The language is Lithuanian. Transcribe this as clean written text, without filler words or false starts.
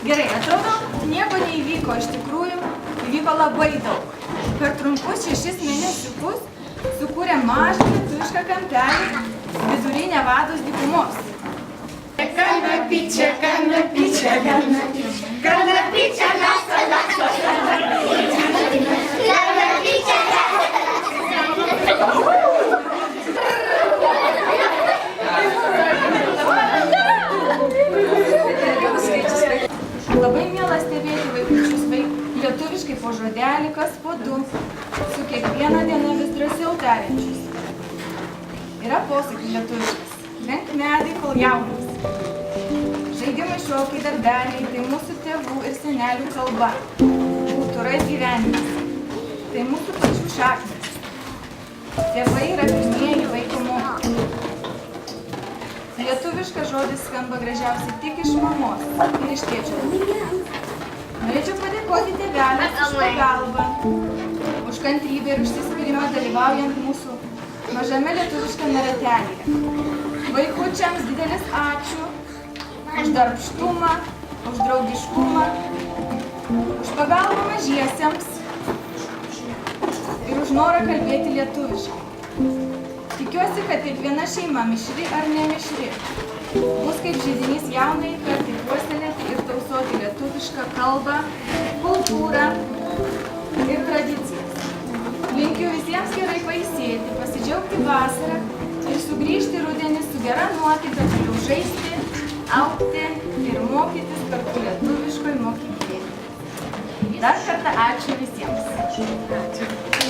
Gerai, atrodo, nieko neįvyko iš tikrųjų, įvyko labai daug. Per trumpus 6 mėnesiukus sukūrė mažą lietuvišką kampelį vidury Nevados dykumos. Kanapičia, kanapičia, kanapičia, kanapičia, lasa, lasa, kanapičia, Labai miela stebėti vaikučius lietuviškai po žodelį, kas po du, su kiekviena diena vis drąsiau tariančius. Yra posakis lietuviškas, lenk medį, kol jaunas. Žaidimai, šokiai, darbeliai, tai mūsų tėvų ir senelių kalba. Kultūra ir gyvenimas. Tai mūsų pačių šaknis. Tėvai yra pirmieji vaiko mokytojai. Lietuviškas žodis skamba gražiausiai tik iš mamos ir iš tėčio. Norėčiau padėkoti tėveliams už pagalbą, už kantrybę ir užsispyrimą dalyvaujant mūsų mažame lietuviškame ratelyje. Vaikučiams didelis ačiū už darbštumą, už draugiškumą, už pagalbą mažiesiems ir už norą kalbėti lietuviškai. Tikiuosi, kad kiekviena šeima, mišri ar nemišri, bus kaip židinys jaunai kartai puoselėti ir tausoti lietuvišką kalbą, kultūrą ir tradicijas. Linkiu visiems gerai pailsėti, pasidžiaugti vasarą ir sugrįžti rudenį su gera nuotaika, toliau žaisti, augti ir mokytis kartu lietuviškoj mokyklėje. Dar kartą ačiū visiems. Ačiū.